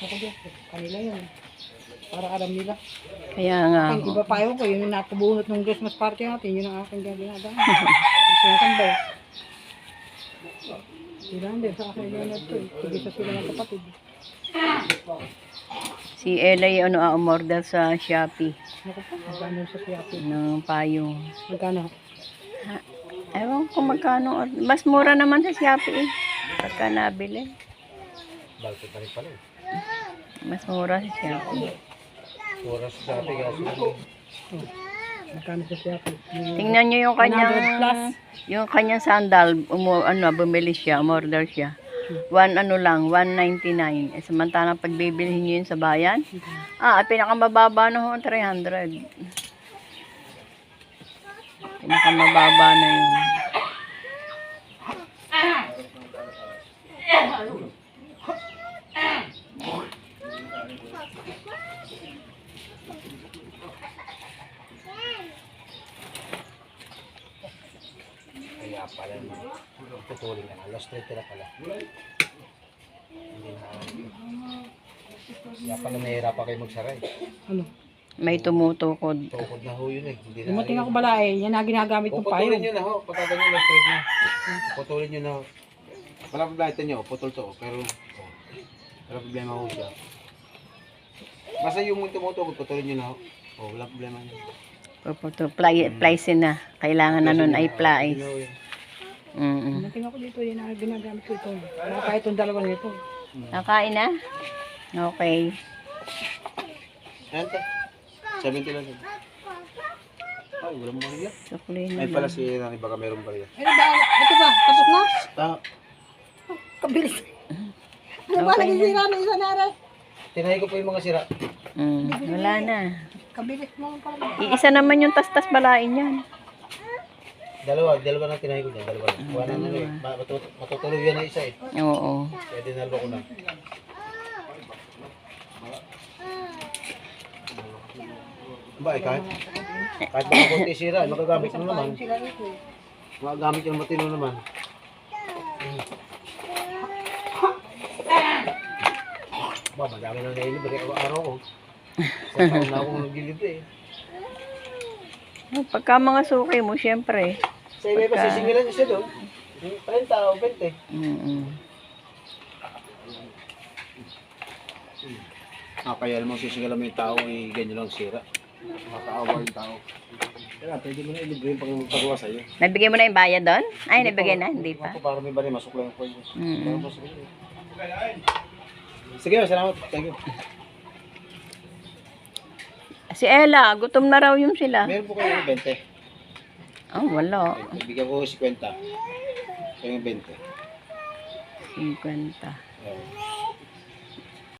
Ako dyan, kanila yun. Para alam nila. Kaya nga. Ay, iba pa yun ko, yun yung natubunot ng Christmas party natin, yun ang aking ginagawa. Sinasambay. Sila hindi, sa akin yun na ito. Tigisa sila ng kapatid. Si Ella yung umorder sa Shopee Naku po, magkano sa Shopee? ng payong. Magkano? Ewan ko magkano. Mas mura naman sa Shopee. Pagka nabili. Balto pa rin pala eh. Mas mura sa Shopee. Oras dati kasi. Magkano sa Shopee? Tingnan nyo yung 100 plus. kanyang sandal. Bumili siya, umorder siya. Lang, 199. Samantalang pagbibilhin nyo yun sa bayan, pinakamababa na ho, 300. Pinakamababa na yun. Kaya pala tutuloy na. Lost rate na pala. Hindi na. Kaya pala nahihirapan kayo magsaray. Ano? May tumutukod. Tukod na ho yun eh. Hindi na. Dumating ako bala eh, yan na ginagamit ng Putulin payo. nyo na ho. Pagka ganyan lost rate na. Putulin nyo na ho. Wala problema nyo. Putol to. Pero wala problema ho siya. Basta yung tumutukod, putulin nyo na ho. Wala problema nyo. Plies na. Kailangan na nun ay plies. Dumating ako dito, yan na ginagamit ko ito. Wala pa itong dalawang ito. Nakain na? Okay. Ayan ta. 70 lang. Ay, walang bariya. Sukli na Ay pala lang. si Nani, baka meron bariya. Ano ba? Ito ba? Tapos na? Kabilis. Ano ba? Okay Nagisira na isa na rin. Tinahi ko po yung mga sira. Wala na. Kabilis mo pala. Iisa naman yung tas-tas balain yan. Dalawa na tinahi ko dyan. Dalawa na. Kuha na eh. Matutuloy yan na isa eh. Oo. Kaya dinalwa ko na. Ba, kahit mga konti sira, magagamit mo naman. Magagamit yung matino naman. Ba, madami na nailibre araw ko. Sa taon na akong naglilibre eh. Pagka mga suki mo, syempre. Sa iba pa sisingilan niya siya doon. 30 o 20. Kaya naman sisingilan mo yung tao, ganyan lang sira. Makaawa yung tao. Kaya pwede mo na ilibre yung pagpagawa sa'yo. Nabigay mo na yung bayad doon? Ay, nabigay na? Hindi pa. Ako para may bari, masok lang po yun. Sige, salamat. Thank you. Si Ella, gutom na raw yung sila. Meron po kayo 20. Oh, wala. Ibigyan ko 50. Kaya 20. 50. Yeah.